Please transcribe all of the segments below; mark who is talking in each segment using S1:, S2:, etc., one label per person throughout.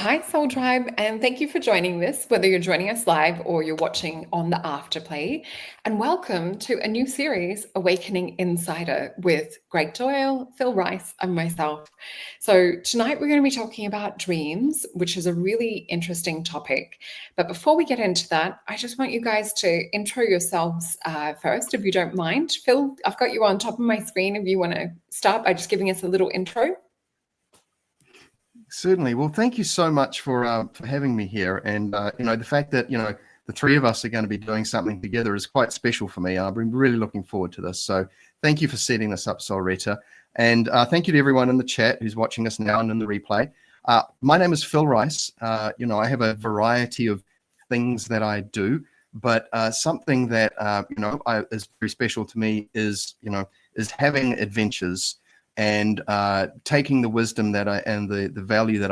S1: Hi, Soul Tribe, and thank you for joining this, whether you're joining us live or you're watching on the afterplay. And welcome to a new series, Awakening Insider, with Greg Doyle, Phil Rice, and myself. So tonight we're going to be talking about dreams, which is a really interesting topic. But before we get into that, I just want you guys to intro yourselves first, if you don't mind. Phil, I've got you on top of my screen if you want to start by just giving us a little intro.
S2: Certainly. Well, thank you so much for having me here. And, the fact that, the three of us are going to be doing something together is quite special for me. I've been really looking forward to this. So thank you for setting this up, Solreta. And thank you to everyone in the chat who's watching us now and in the replay. My name is Phil Rice. I have a variety of things that I do, but something that, is very special to me is having adventures and taking the wisdom that the value that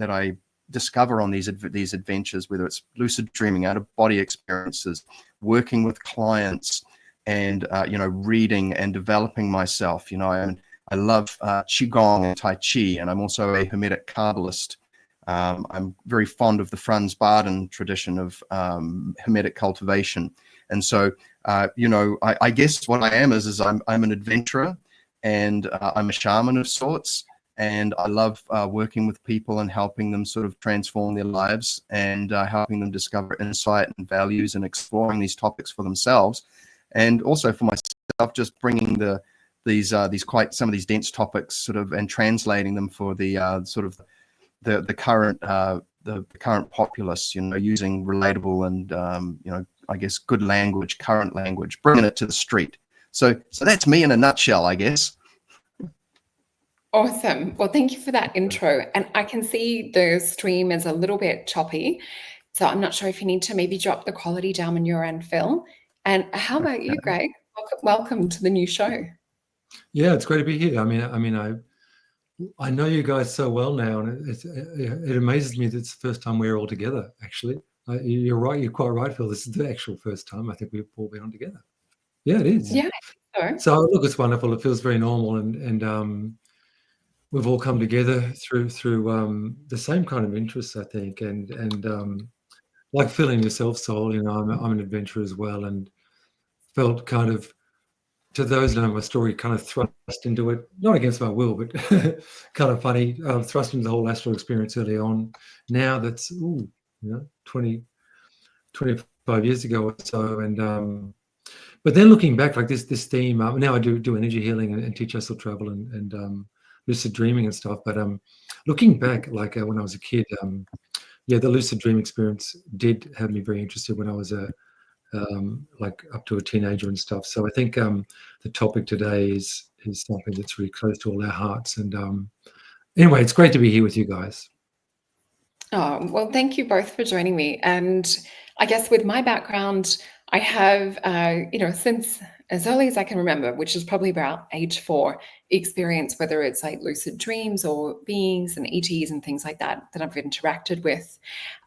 S2: I discover on these adventures, whether it's lucid dreaming, out of body experiences, working with clients, and reading and developing myself. I love qigong and tai chi, and I'm also a hermetic Kabbalist. I'm very fond of the Franz Baden tradition of hermetic cultivation, and so I guess what I am is I'm an adventurer. And I'm a shaman of sorts, and I love working with people and helping them sort of transform their lives and helping them discover insight and values and exploring these topics for themselves, and also for myself, just bringing these some of these dense topics sort of and translating them for the the current populace, using relatable and I guess good language, current language, bringing it to the street. So that's me in a nutshell, I guess.
S1: Awesome. Well, thank you for that intro. And I can see the stream is a little bit choppy. So I'm not sure if you need to maybe drop the quality down on your end, Phil. And how about you, Greg? Welcome to the new show.
S3: Yeah, it's great to be here. I know you guys so well now, and it amazes me that it's the first time we're all together, actually. You're right. You're quite right, Phil. This is the actual first time I think we've all been on together. Yeah, it is.
S1: Yeah.
S3: So look, it's wonderful. It feels very normal, and we've all come together through the same kind of interests, I think, and like Phil and yourself, Sol. I'm an adventurer as well, and felt kind of, to those who know my story, kind of thrust into it, not against my will, but kind of funny, thrust into the whole astral experience early on. Now that's 20, 25 years ago or so, and but then looking back, like this theme, now I do energy healing and teach astral travel and lucid dreaming and stuff. But looking back, like when I was a kid, the lucid dream experience did have me very interested when I was like up to a teenager and stuff. So I think the topic today is something that's really close to all our hearts. And anyway, it's great to be here with you guys.
S1: Oh, well, thank you both for joining me. And I guess with my background, I have, since as early as I can remember, which is probably about age 4, experience, whether it's like lucid dreams or beings and ETs and things like that I've interacted with,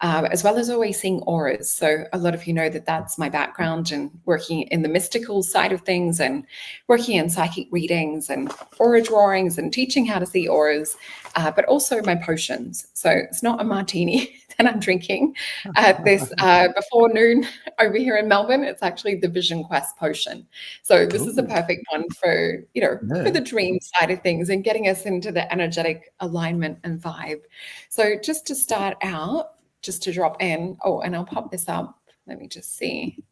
S1: as well as always seeing auras. So a lot of you know that that's my background, and working in the mystical side of things and working in psychic readings and aura drawings and teaching how to see auras, but also my potions. So it's not a martini that I'm drinking at this before noon over here in Melbourne. It's actually the Vision Quest potion. So this is a perfect one for, for the dream side of things and getting us into the energetic alignment and vibe. So just to start out, just to drop in, and I'll pop this up. Let me just see.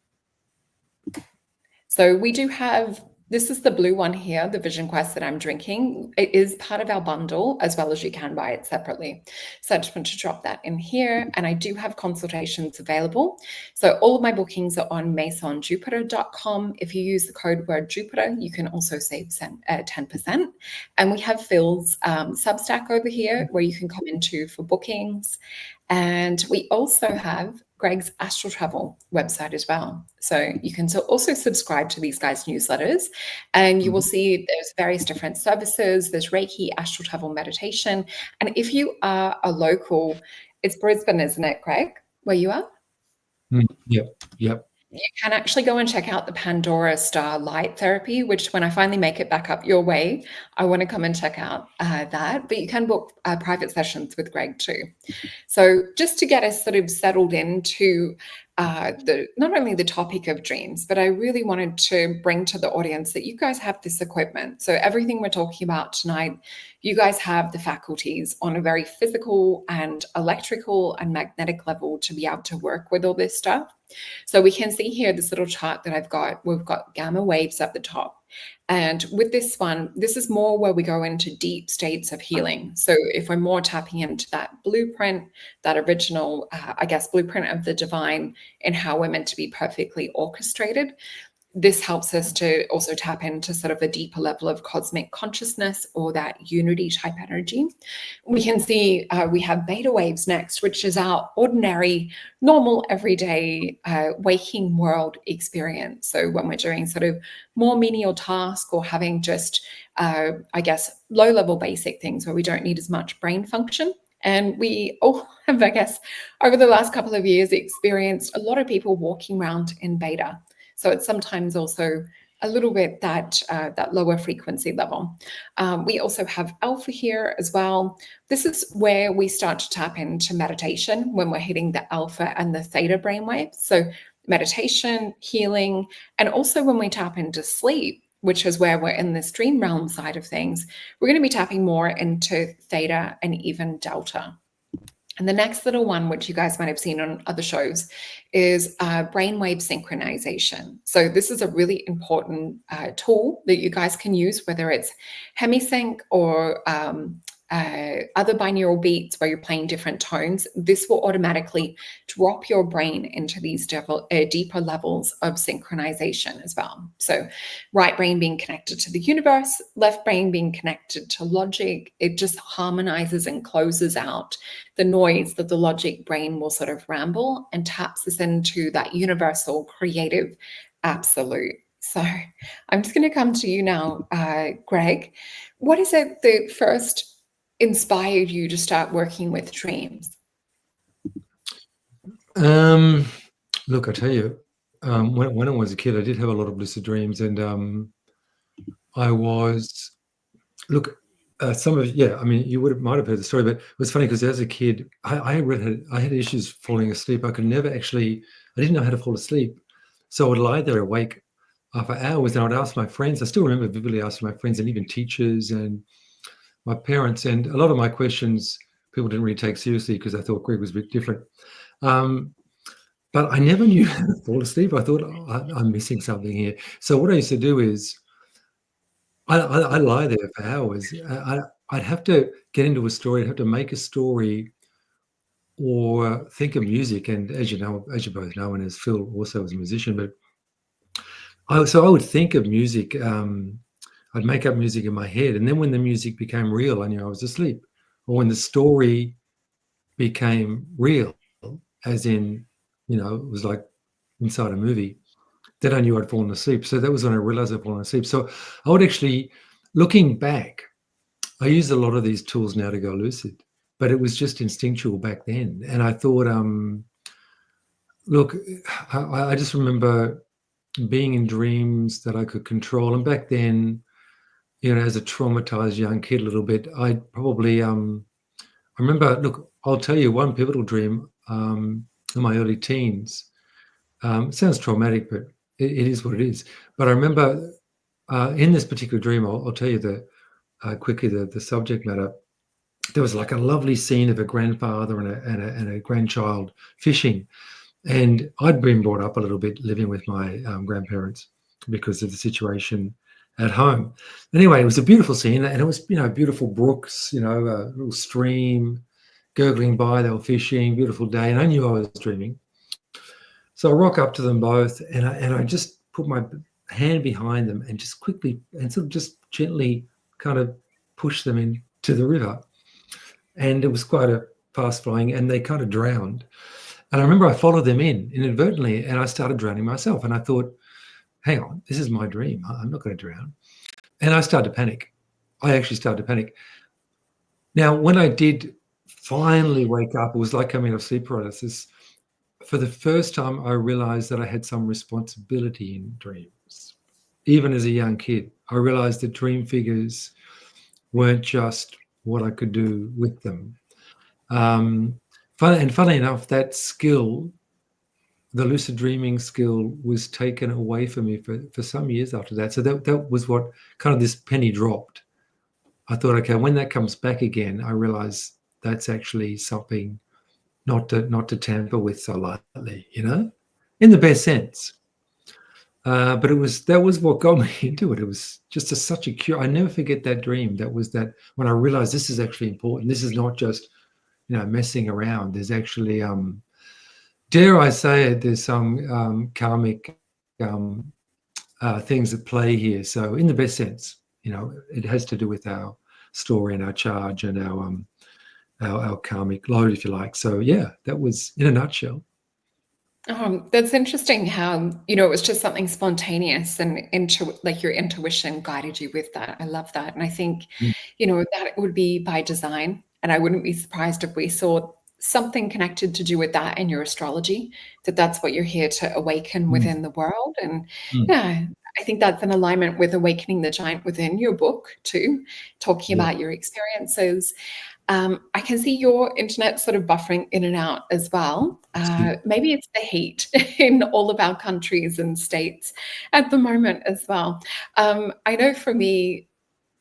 S1: So we do have, this is the blue one here, the Vision Quest that I'm drinking. It is part of our bundle, as well as you can buy it separately. So I just want to drop that in here. And I do have consultations available. So all of my bookings are on masonjupiter.com. If you use the code word Jupiter, you can also save 10%. And we have Phil's Substack over here where you can come into for bookings. And we also have Greg's Astral Travel website as well. So you can also subscribe to these guys' newsletters, and you will see there's various different services. There's Reiki, Astral Travel meditation. And if you are a local, it's Brisbane, isn't it, Greg, where you are?
S3: Yep.
S1: You can actually go and check out the Pandora Star Light Therapy, which when I finally make it back up your way, I want to come and check out that. But you can book private sessions with Greg too. So just to get us sort of settled into not only the topic of dreams, but I really wanted to bring to the audience that you guys have this equipment. So everything we're talking about tonight, you guys have the faculties on a very physical and electrical and magnetic level to be able to work with all this stuff. So we can see here this little chart that I've got. We've got gamma waves at the top. And with this one, this is more where we go into deep states of healing. So if we're more tapping into that blueprint, that original, blueprint of the divine and how we're meant to be perfectly orchestrated, this helps us to also tap into sort of a deeper level of cosmic consciousness or that unity type energy. We can see we have beta waves next, which is our ordinary, normal, everyday waking world experience. So when we're doing sort of more menial tasks or having just, low-level basic things where we don't need as much brain function. And we all have, over the last couple of years experienced a lot of people walking around in beta. So it's sometimes also a little bit that lower frequency level. We also have alpha here as well. This is where we start to tap into meditation when we're hitting the alpha and the theta brainwaves. So meditation, healing, and also when we tap into sleep, which is where we're in this dream realm side of things, we're going to be tapping more into theta and even delta. And the next little one, which you guys might have seen on other shows, is brainwave synchronization. So this is a really important tool that you guys can use, whether it's hemisync or other binaural beats where you're playing different tones. This will automatically drop your brain into these deeper levels of synchronization as well. So right brain being connected to the universe, left brain being connected to logic. It just harmonizes and closes out the noise that the logic brain will sort of ramble and taps us into that universal creative absolute. So I'm just going to come to you now, Greg. What is it that first inspired you to start working with dreams?
S3: Look, I tell you, when I was a kid, I did have a lot of lucid dreams, and I was, look, you might have heard the story, but it was funny because as a kid, I had issues falling asleep. I didn't know how to fall asleep, so I would lie there awake for hours, and I would ask my friends. I still remember vividly asking my friends and even teachers and my parents, and a lot of my questions people didn't really take seriously because I thought Greg was a bit different. But I never knew how to fall asleep. I thought, I'm missing something here. So what I used to do is I lie there for hours. I'd have to get into a story. I'd have to make a story or think of music. And as you both know, and as Phil also was a musician, but I would think of music. I'd make up music in my head. And then when the music became real, I knew I was asleep. Or when the story became real, as in, it was like inside a movie, then I knew I'd fallen asleep. So that was when I realized I'd fallen asleep. So I would actually, looking back, I use a lot of these tools now to go lucid, but it was just instinctual back then. And I thought, look, I just remember being in dreams that I could control. And back then, as a traumatized young kid a little bit, I probably, I remember, look, I'll tell you one pivotal dream in my early teens. It sounds traumatic, but it is what it is. But I remember in this particular dream, I'll tell you quickly the subject matter. There was like a lovely scene of a grandfather and a grandchild fishing. And I'd been brought up a little bit living with my grandparents because of the situation at home. Anyway, it was a beautiful scene, and it was, beautiful brooks, a little stream gurgling by. They were fishing, beautiful day, and I knew I was dreaming. So I rock up to them both, and I just put my hand behind them and just quickly and sort of just gently kind of push them into the river. And it was quite a fast flowing, and they kind of drowned. And I remember I followed them inadvertently, and I started drowning myself. And I thought, hang on, this is my dream. I'm not going to drown. And I started to panic. I actually started to panic. Now, when I did finally wake up, it was like coming out of sleep paralysis. for the first time, I realized that I had some responsibility in dreams. Even as a young kid, I realized that dream figures weren't just what I could do with them. Funnily enough, that skill, the lucid dreaming skill, was taken away from me for some years after that. So that was what kind of this penny dropped. I thought, okay, when that comes back again, I realize that's actually something not to tamper with so lightly, in the best sense. But that was what got me into it. It was just such a cure. I never forget that dream. That was that when I realized this is actually important. This is not just messing around. There's actually dare I say it, there's some karmic things at play here. So in the best sense, it has to do with our story and our charge and our karmic load, if you like. So yeah, that was in a nutshell.
S1: That's interesting how, it was just something spontaneous and like your intuition guided you with that. I love that. And I think, that would be by design. And I wouldn't be surprised if we saw something connected to do with that in your astrology, that's what you're here to awaken within the world. And yeah, I think that's in alignment with Awakening the Giant within your book too, talking about your experiences. I can see your internet sort of buffering in and out as well. Maybe it's the heat in all of our countries and states at the moment as well. I know for me,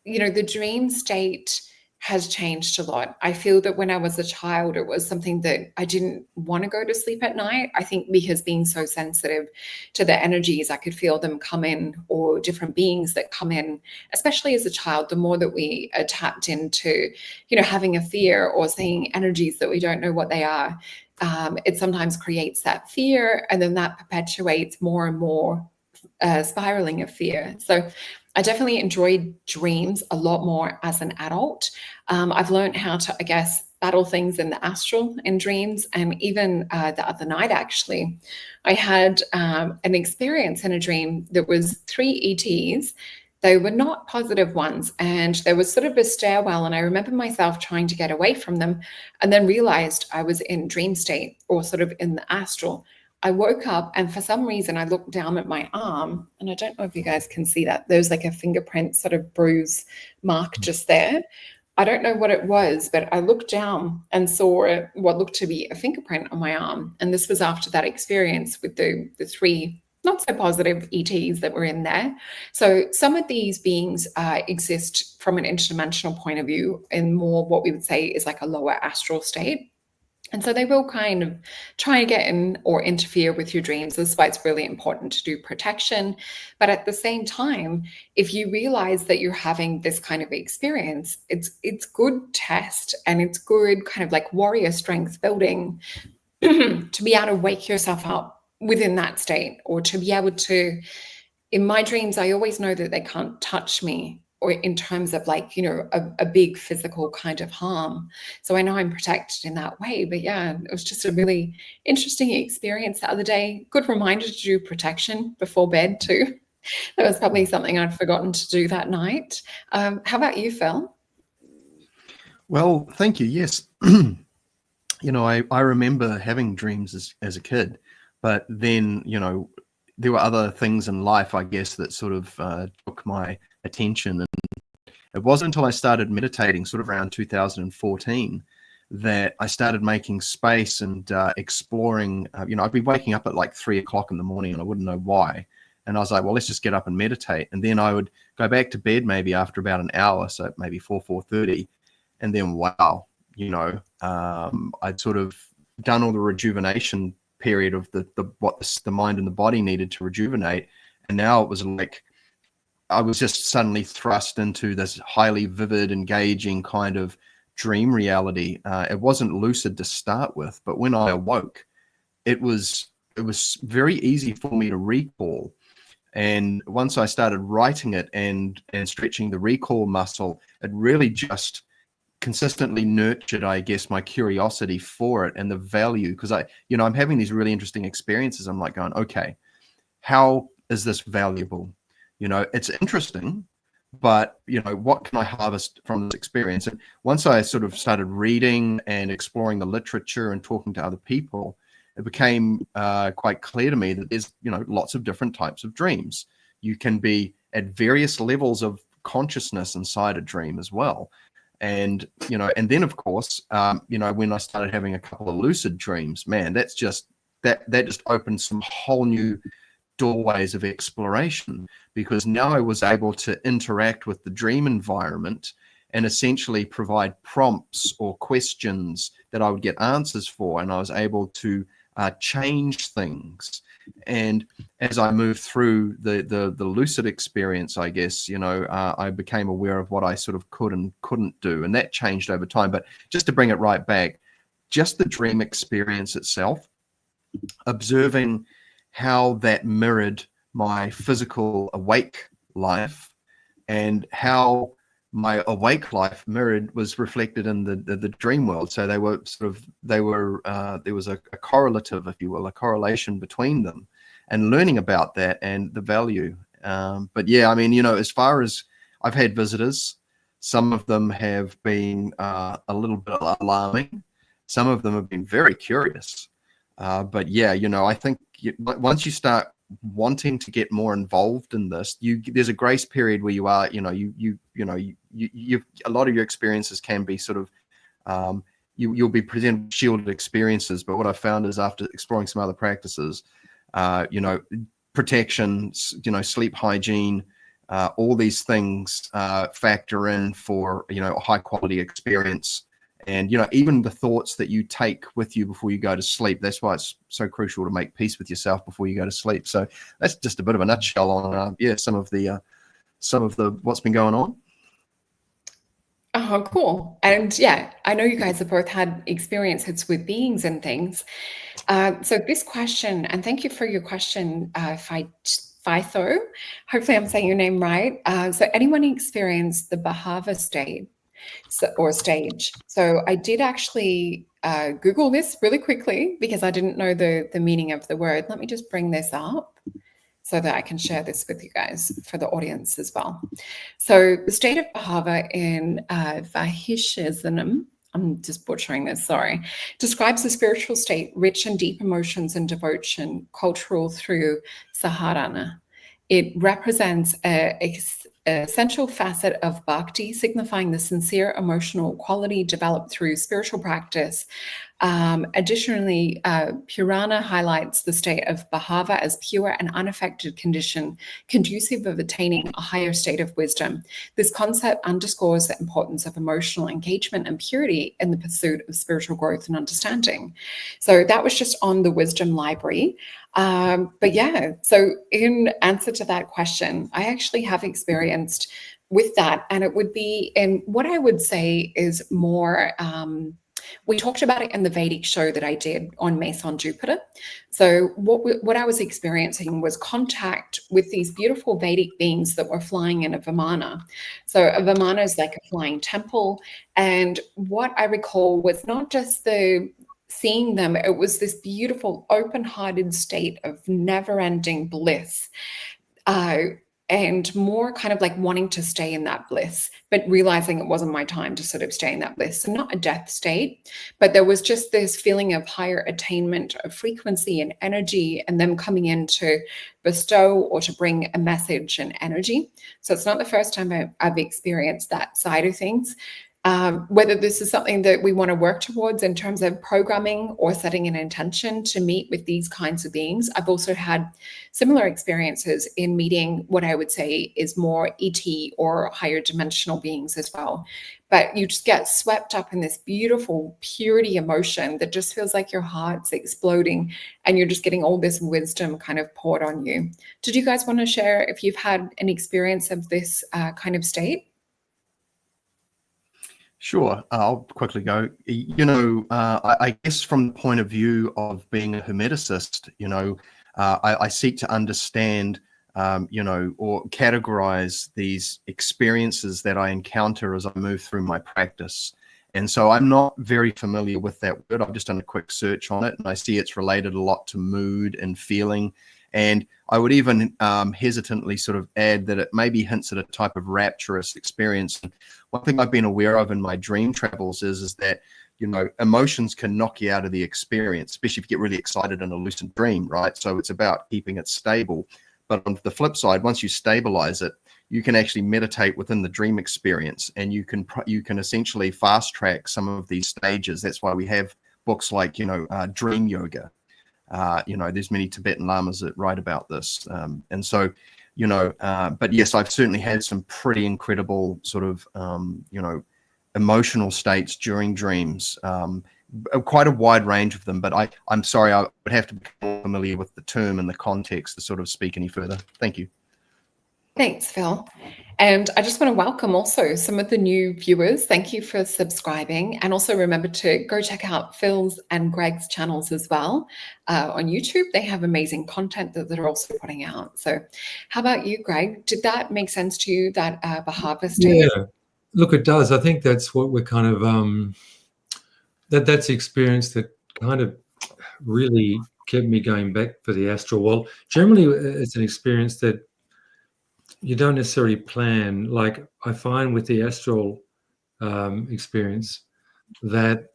S1: the dream state has changed a lot. I feel that when I was a child, it was something that I didn't want to go to sleep at night. I think because being so sensitive to the energies, I could feel them come in, or different beings that come in, especially as a child. The more that we are tapped into, having a fear or seeing energies that we don't know what they are, it sometimes creates that fear, and then that perpetuates more and more spiraling of fear. So I definitely enjoyed dreams a lot more as an adult. I've learned how to, I guess, battle things in the astral in dreams. And even the other night, actually, I had an experience in a dream that was 3 ETs. They were not positive ones, and there was sort of a stairwell, and I remember myself trying to get away from them, and then realized I was in dream state, or sort of in the astral. I woke up, and for some reason I looked down at my arm, and I don't know if you guys can see that. There's like a fingerprint sort of bruise mark just there. I don't know what it was, but I looked down and saw what looked to be a fingerprint on my arm. And this was after that experience with the 3 not so positive ETs that were in there. So some of these beings exist from an interdimensional point of view in more what we would say is like a lower astral state. And so they will kind of try and get in or interfere with your dreams. That's why it's really important to do protection. But at the same time, if you realize that you're having this kind of experience, it's good test, and it's good kind of like warrior strength building to be able to wake yourself up within that state, or to be able to, in my dreams, I always know that they can't touch me, or in terms of like, a big physical kind of harm. So I know I'm protected in that way. But yeah, it was just a really interesting experience the other day. Good reminder to do protection before bed too. That was probably something I'd forgotten to do that night. How about you, Phil?
S2: Well, thank you. Yes. I remember having dreams as a kid, but then, there were other things in life, I guess, that sort of took my attention. And it wasn't until I started meditating sort of around 2014 that I started making space and exploring. I'd be waking up at like 3 o'clock in the morning, and I wouldn't know why. And I was like, well, let's just get up and meditate. And then I would go back to bed maybe after about an hour, so maybe 4:30. And then, wow, I'd sort of done all the rejuvenation period of the mind and the body needed to rejuvenate. And now it was like I was just suddenly thrust into this highly vivid, engaging kind of dream reality. It wasn't lucid to start with, but when I awoke, it was very easy for me to recall. And once I started writing it and stretching the recall muscle, it really just consistently nurtured, I guess, my curiosity for it and the value. Because I'm having these really interesting experiences. I'm like going, okay, how is this valuable? It's interesting, but what can I harvest from this experience? And once I sort of started reading and exploring the literature and talking to other people, it became quite clear to me that there's, lots of different types of dreams. You can be at various levels of consciousness inside a dream as well. And, and then of course, when I started having a couple of lucid dreams, man, that just opened some whole new doorways of exploration, because now I was able to interact with the dream environment and essentially provide prompts or questions that I would get answers for, and I was able to change things. And as I moved through the lucid experience, I guess, I became aware of what I sort of could and couldn't do, and that changed over time. But just to bring it right back, just the dream experience itself, observing how that mirrored my physical awake life, and how my awake life was reflected in the dream world. So there was a correlative, if you will, a correlation between them, and learning about that and the value. But yeah, I mean, as far as I've had visitors, some of them have been a little bit alarming. Some of them have been very curious. But yeah, I think once you start wanting to get more involved in this, there's a grace period where you are, a lot of your experiences can be sort of, you'll be presented with shielded experiences. But what I found is, after exploring some other practices, protection, sleep hygiene, all these things factor in for, a high quality experience. And, even the thoughts that you take with you before you go to sleep. That's why it's so crucial to make peace with yourself before you go to sleep. So that's just a bit of a nutshell on, some of the what's been going on.
S1: Oh, cool. And yeah, I know you guys have both had experiences with beings and things. So this question, and thank you for your question, Phytho. Hopefully I'm saying your name right. So anyone experienced the Bahava state? Or stage. So I did actually Google this really quickly, because I didn't know the meaning of the word. Let me just bring this up so that I can share this with you guys for the audience as well. So the state of Bahava in Vahishism, I'm just butchering this, sorry, describes a spiritual state rich in deep emotions and devotion, cultural through Saharana. It represents a essential facet of bhakti, signifying the sincere emotional quality developed through spiritual practice. Additionally, Purana highlights the state of Bahava as pure and unaffected condition, conducive of attaining a higher state of wisdom. This concept underscores the importance of emotional engagement and purity in the pursuit of spiritual growth and understanding. So that was just on the Wisdom Library. But yeah, so in answer to that question, I actually have experienced with that, and it would be, and what I would say is more, we talked about it in the Vedic show that I did on Mason Jupiter. So what I was experiencing was contact with these beautiful Vedic beings that were flying in a Vimana. So a Vimana is like a flying temple. And what I recall was not just seeing them, it was this beautiful open-hearted state of never-ending bliss. And more kind of like wanting to stay in that bliss, but realizing it wasn't my time to sort of stay in that bliss. So not a death state, but there was just this feeling of higher attainment of frequency and energy, and them coming in to bestow or to bring a message and energy. So it's not the first time I've experienced that side of things. Whether this is something that we want to work towards in terms of programming or setting an intention to meet with these kinds of beings. I've also had similar experiences in meeting what I would say is more ET or higher dimensional beings as well. But you just get swept up in this beautiful purity emotion that just feels like your heart's exploding and you're just getting all this wisdom kind of poured on you. Did you guys want to share if you've had an experience of this kind of state?
S2: Sure, I'll quickly go. I guess from the point of view of being a hermeticist, I seek to understand, or categorize these experiences that I encounter as I move through my practice. And so I'm not very familiar with that word. I've just done a quick search on it, and I see it's related a lot to mood and feeling. And I would even hesitantly sort of add that it maybe hints at a type of rapturous experience. And one thing I've been aware of in my dream travels is that emotions can knock you out of the experience, especially if you get really excited in a lucid dream, right? So it's about keeping it stable. But on the flip side, once you stabilize it, you can actually meditate within the dream experience, and you can essentially fast track some of these stages. That's why we have books like, Dream Yoga. There's many Tibetan lamas that write about this. And so, but yes, I've certainly had some pretty incredible sort of, emotional states during dreams, quite a wide range of them. But I'm sorry, I would have to be more familiar with the term and the context to sort of speak any further. Thank you.
S1: Thanks, Phil. And I just want to welcome also some of the new viewers. Thank you for subscribing. And also remember to go check out Phil's and Greg's channels as well on YouTube. They have amazing content that they're also putting out. So how about you, Greg? Did that make sense to you, that Bahava state?
S3: Yeah, look, it does. I think that's what we're kind of, that's the experience that kind of really kept me going back for the astral. Well, generally it's an experience that you don't necessarily plan. Like I find with the astral experience that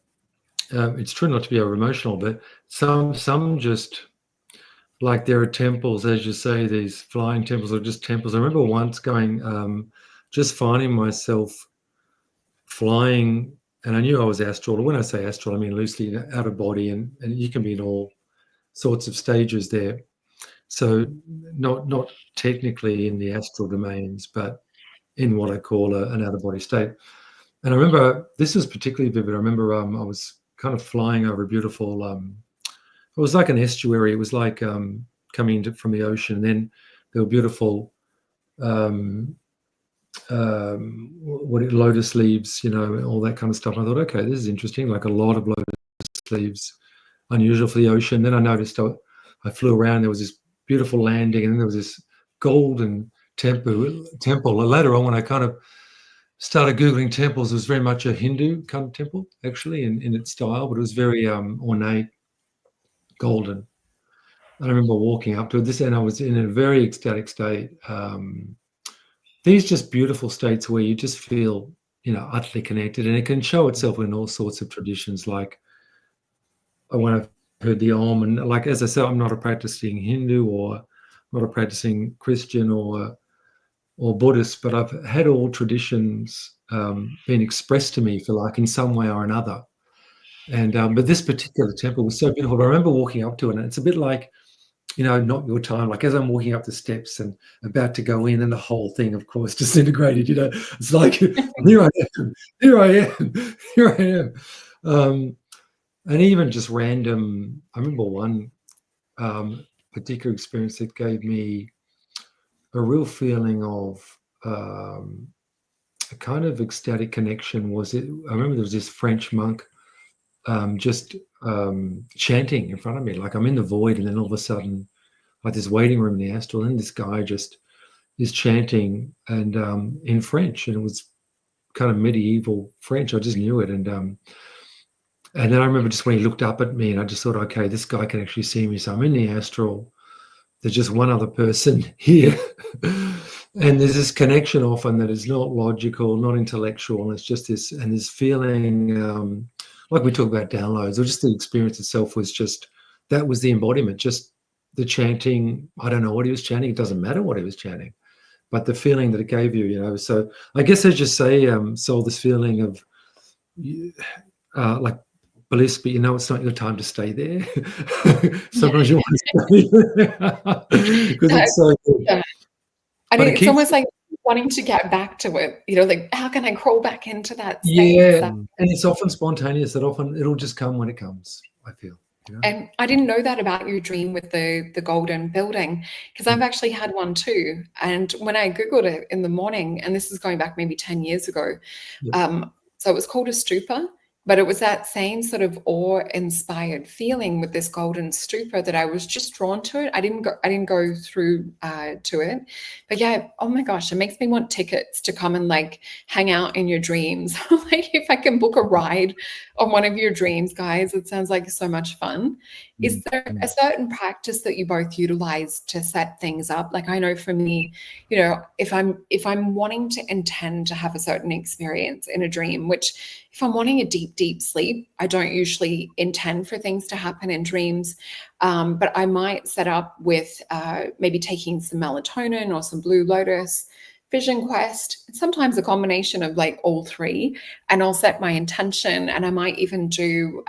S3: it's true not to be over emotional, but some just, like there are temples, as you say, these flying temples or just temples. I remember once going, just finding myself flying, and I knew I was astral. When I say astral, I mean loosely out of body, and you can be in all sorts of stages there. So not technically in the astral domains, but in what I call an out-of-body state. And I remember this was particularly vivid. I remember I was kind of flying over a beautiful, it was like an estuary. It was like coming from the ocean. And then there were beautiful lotus leaves, all that kind of stuff. And I thought, okay, this is interesting, like a lot of lotus leaves, unusual for the ocean. Then I noticed I flew around, there was this beautiful landing, and then there was this golden temple. Later on, when I kind of started Googling temples, it was very much a Hindu kind of temple, actually, in its style, but it was very ornate, golden. And I remember walking up to it, and I was in a very ecstatic state. These just beautiful states where you just feel, utterly connected, and it can show itself in all sorts of traditions. Like when I've heard the Om, and like, as I said, I'm not a practicing Hindu or not a practicing Christian or Buddhist, but I've had all traditions being expressed to me, if you like, in some way or another. And but this particular temple was so beautiful. I remember walking up to it, and it's a bit like, not your time. Like as I'm walking up the steps and about to go in, and the whole thing, of course, disintegrated. It's like here I am. And even just random. I remember one particular experience that gave me a real feeling of a kind of ecstatic connection. I remember there was this French monk just chanting in front of me, like I'm in the void, and then all of a sudden, like this waiting room in the astral, and this guy just is chanting and in French, and it was kind of medieval French. I just knew it, and then I remember just when he looked up at me, and I just thought, okay, this guy can actually see me. So I'm in the astral. There's just one other person here. And there's this connection often that is not logical, not intellectual. And it's just this feeling, like we talk about downloads, or just the experience itself was just, that was the embodiment, just the chanting. I don't know what he was chanting. It doesn't matter what he was chanting, but the feeling that it gave you, So I guess as you say, Sol, this feeling of like bliss, but it's not your time to stay there. Sometimes you want to stay there because it's so good.
S1: Yeah. I mean, it's almost like wanting to get back to it, like how can I crawl back into that state?
S3: Yeah, and it's often spontaneous. That often it'll just come when it comes, I feel.
S1: And I didn't know that about your dream with the golden building, because I've actually had one too. And when I Googled it in the morning, and this is going back maybe 10 years ago, so it was called a stupa, but it was that same sort of awe-inspired feeling with this golden stupa that I was just drawn to it. I didn't go through to it, but yeah, oh my gosh, it makes me want tickets to come and like hang out in your dreams. Like if I can book a ride on one of your dreams, guys, it sounds like so much fun. Is there a certain practice that you both utilize to set things up? Like, I know for me, you know, if I'm wanting to intend to have a certain experience in a dream, which if I'm wanting a deep sleep, I don't usually intend for things to happen in dreams. But I might set up with maybe taking some melatonin or some Blue Lotus, Vision Quest, sometimes a combination of like all three, and I'll set my intention, and I might even do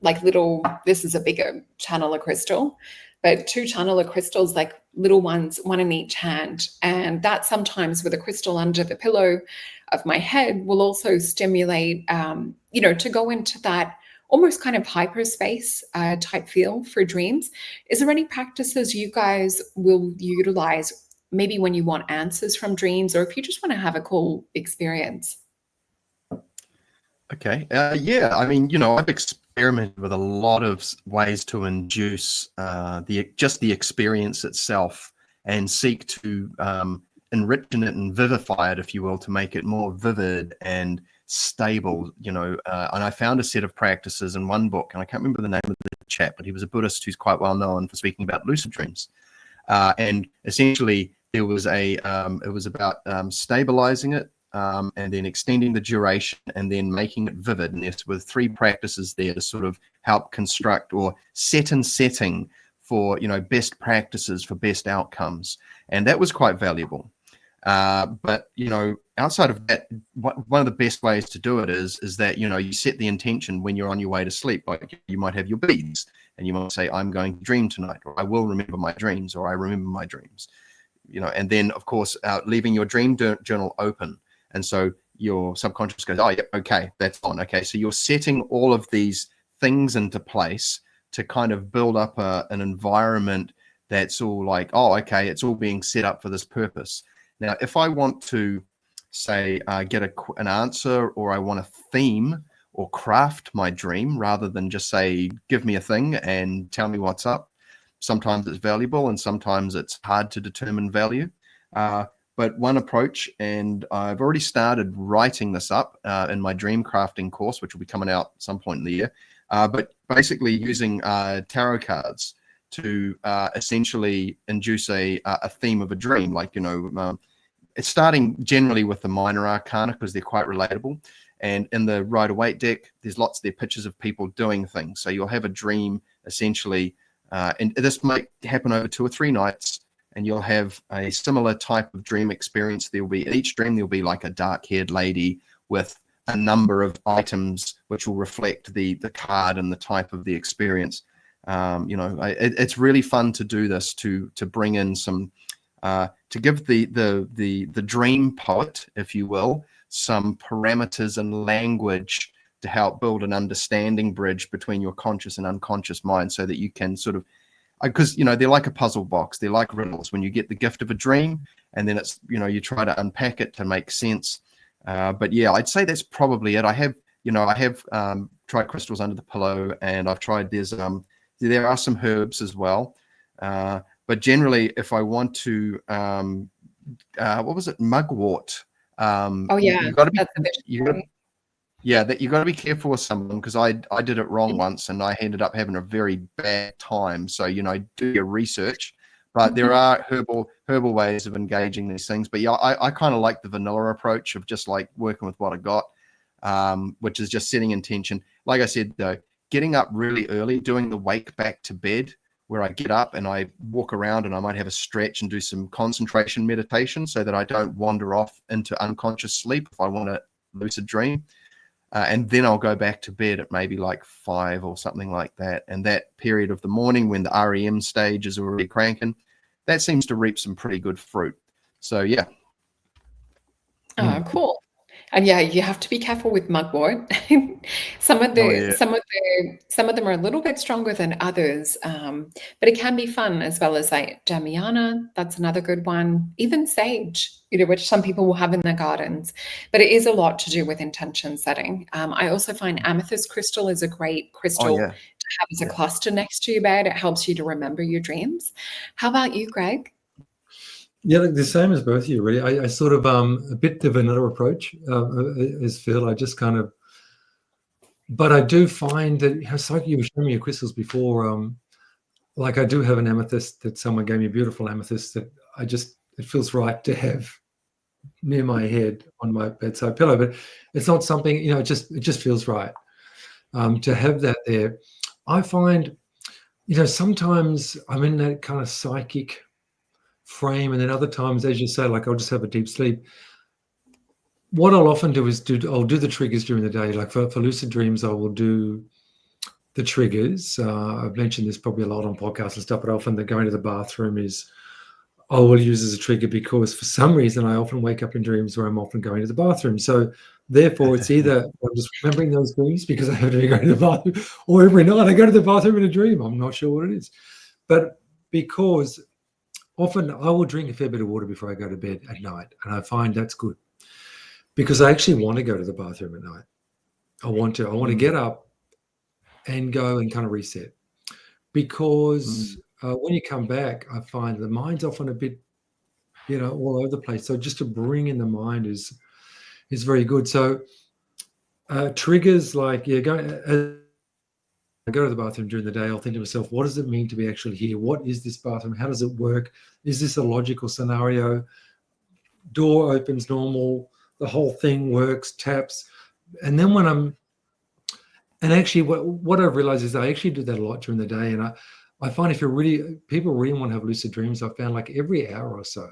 S1: like little, this is a bigger channeler crystal, but 2 channeler crystals, like little ones, one in each hand. And that sometimes with a crystal under the pillow of my head will also stimulate, you know, to go into that almost kind of hyperspace type feel for dreams. Is there any practices you guys will utilize maybe when you want answers from dreams, or if you just want to have a cool experience?
S2: Okay. Yeah. I mean, you know, I've experimented with a lot of ways to induce the experience itself and seek to enrich it and vivify it, if you will, to make it more vivid and stable. You know, and I found a set of practices in one book, and I can't remember the name of the chap, but he was a Buddhist who's quite well known for speaking about lucid dreams. And essentially, there was it was about stabilizing it, and then extending the duration, and then making it vivid. And there's with 3 practices there to sort of help construct or setting for, you know, best practices for best outcomes. And that was quite valuable. But, you know, outside of that, one of the best ways to do it is that, you know, you set the intention when you're on your way to sleep. Like, you might have your beads, and you might say, I'm going to dream tonight, or I will remember my dreams, or I remember my dreams. You know, and then of course, leaving your dream journal open, and so your subconscious goes, oh yeah, okay, that's on. Okay, so you're setting all of these things into place to kind of build up an environment that's all like, oh, okay, it's all being set up for this purpose. Now, if I want to say get an answer, or I want a theme, or craft my dream rather than just say, give me a thing and tell me what's up, sometimes it's valuable and sometimes it's hard to determine value. But one approach, and I've already started writing this up in my dream crafting course, which will be coming out at some point in the year, but basically using tarot cards to essentially induce a theme of a dream. Like, you know, it's starting generally with the minor arcana because they're quite relatable. And in the Rider-Waite deck, there's lots of their pictures of people doing things. So you'll have a dream essentially, and this might happen over 2 or 3 nights, and you'll have a similar type of dream experience. There'll be, each dream, there'll be like a dark-haired lady with a number of items which will reflect the card and the type of the experience. You know, it's really fun to do this, to bring in some, to give the dream poet, if you will, some parameters and language to help build an understanding bridge between your conscious and unconscious mind, so that you can sort of, because, you know, they're like a puzzle box. They're like riddles. When you get the gift of a dream, and then it's, you know, you try to unpack it to make sense. But yeah, I'd say that's probably it. I have tried crystals under the pillow, and I've tried, there are some herbs as well. But generally, if I want to, what was it? Mugwort.
S1: Oh yeah,
S2: you got to be,
S1: that's a bit
S2: that you got to be careful with some of them, because I did it wrong once, and I ended up having a very bad time. So, you know, do your research. But there are herbal ways of engaging these things. But yeah, I kind of like the vanilla approach of just like working with what I got, which is just setting intention. Like I said, though, getting up really early, doing the wake back to bed, where I get up and I walk around and I might have a stretch and do some concentration meditation, so that I don't wander off into unconscious sleep if I want a lucid dream. And then I'll go back to bed at maybe like 5 or something like that. And that period of the morning when the REM stage is already cranking, that seems to reap some pretty good fruit. So yeah.
S1: Oh, cool. And yeah, you have to be careful with mugwort. Some of them are a little bit stronger than others, but it can be fun, as well as like Damiana. That's another good one. Even sage, you know, which some people will have in their gardens. But it is a lot to do with intention setting. I also find amethyst crystal is a great crystal to have as a cluster next to your bed. It helps you to remember your dreams. How about you, Greg?
S3: Yeah, the same as both of you, really. I sort of a bit the vanilla approach as Phil. I just kind of, but I do find that, it's like you were showing me your crystals before. like I do have an amethyst that someone gave me, a beautiful amethyst that it feels right to have near my head on my bedside pillow, but it's not something, it just feels right to have that there. I find, sometimes I'm in that kind of psychic frame, and then other times, as you say, like I'll just have a deep sleep. What I'll often do is I'll do the triggers during the day. Like for lucid dreams, I will do the triggers. I've mentioned this probably a lot on podcasts and stuff, but often the going to the bathroom I will use as a trigger, because for some reason I often wake up in dreams where I'm often going to the bathroom. So therefore it's either I'm just remembering those dreams because I have to go to the bathroom, or every night I go to the bathroom in a dream. I'm not sure what it is. But because often I will drink a fair bit of water before I go to bed at night, and I find that's good because I actually want to go to the bathroom at night. I want to get up and go and kind of reset, because when you come back, I find the mind's often a bit, all over the place. So just to bring in the mind is very good. So triggers like, I go to the bathroom during the day, I'll think to myself, what does it mean to be actually here? What is this bathroom? How does it work? Is this a logical scenario? Door opens normal, the whole thing works, taps. And then and actually what I've realized is I actually do that a lot during the day. And I find if people really want to have lucid dreams, I found like every hour or so,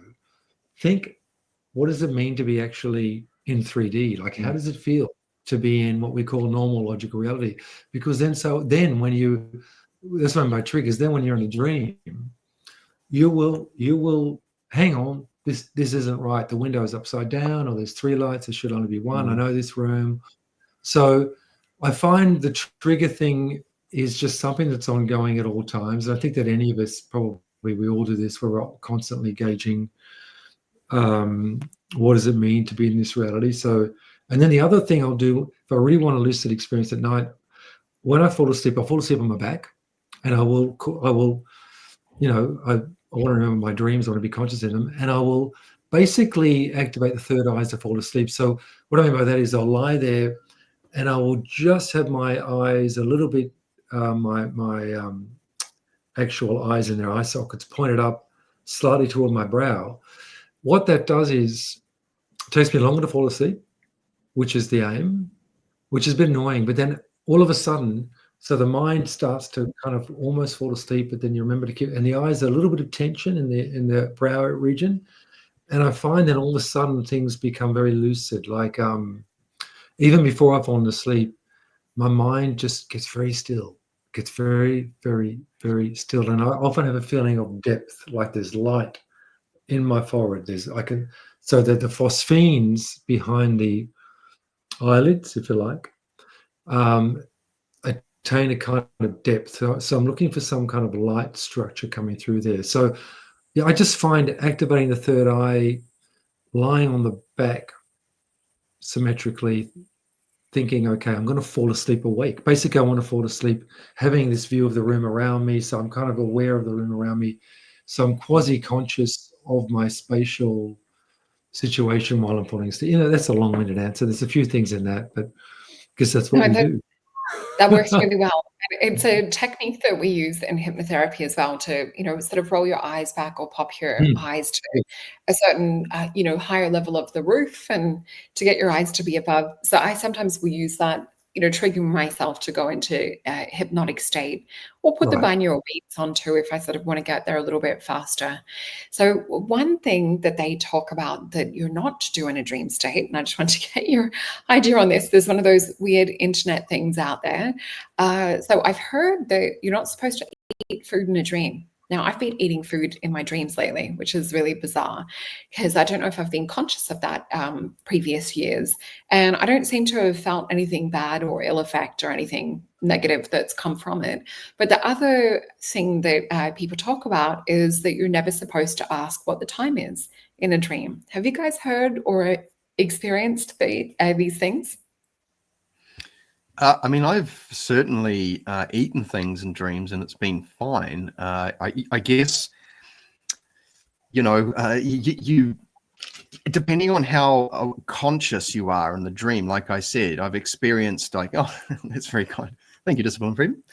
S3: think, what does it mean to be actually in 3D? Like, how does it feel to be in what we call normal logical reality? Because then when that's one of my triggers, then when you're in a dream, you will hang on, this isn't right. The window is upside down, or there's 3 lights, there should only be one. I know this room. So I find the trigger thing is just something that's ongoing at all times. And I think that any of us, probably we all do this. We're constantly gauging what does it mean to be in this reality. So, and then the other thing I'll do, if I really want a lucid experience at night, when I fall asleep on my back, and I will, I want to remember my dreams, I want to be conscious in them, and I will basically activate the third eye to fall asleep. So what I mean by that is I'll lie there and I will just have my eyes a little bit, my actual eyes in their eye sockets pointed up slightly toward my brow. What that does is it takes me longer to fall asleep, which is the aim, which is a bit annoying. But then all of a sudden, so the mind starts to kind of almost fall asleep, but then you remember to keep, and the eyes are a little bit of tension in the brow region. And I find that all of a sudden things become very lucid. Like even before I've fallen asleep, my mind just gets very still, gets very, very, very still. And I often have a feeling of depth, like there's light in my forehead. So that the phosphenes behind the eyelids, if you like, attain a kind of depth. So I'm looking for some kind of light structure coming through there. So yeah, I just find activating the third eye, lying on the back symmetrically, thinking, okay, I'm going to fall asleep awake. Basically, I want to fall asleep having this view of the room around me. So I'm kind of aware of the room around me. So I'm quasi-conscious of my spatial situation while I'm falling asleep. That's a long-winded answer. There's a few things in that, but I guess that's what we do.
S1: That works really well. It's a technique that we use in hypnotherapy as well to, sort of roll your eyes back or pop your eyes to a certain, higher level of the roof, and to get your eyes to be above. So I sometimes will use that, triggering myself to go into a hypnotic state, or put the binaural beats on too if I sort of want to get there a little bit faster. So one thing that they talk about that you're not doing a dream state, and I just want to get your idea on this. There's one of those weird internet things out there. So I've heard that you're not supposed to eat food in a dream. Now, I've been eating food in my dreams lately, which is really bizarre, because I don't know if I've been conscious of that previous years. And I don't seem to have felt anything bad or ill effect or anything negative that's come from it. But the other thing that people talk about is that you're never supposed to ask what the time is in a dream. Have you guys heard or experienced these things?
S2: I mean, I've certainly eaten things in dreams, and it's been fine. I guess, you depending on how conscious you are in the dream. Like I said, I've experienced that's very kind. Thank you, Discipline Freedom.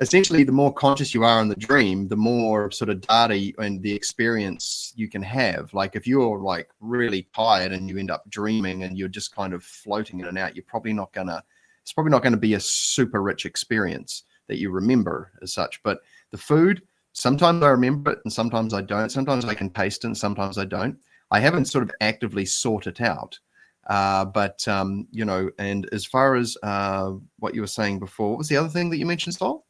S2: essentially, the more conscious you are in the dream, the more sort of data and the experience you can have. Like if you're like really tired and you end up dreaming and you're just kind of floating in and out, it's probably not gonna be a super rich experience that you remember as such. But the food, sometimes I remember it and sometimes I don't. Sometimes I can taste it and sometimes I don't. I haven't sort of actively sought it out. But you know, and as far as what you were saying before, what was the other thing that you mentioned, Sol?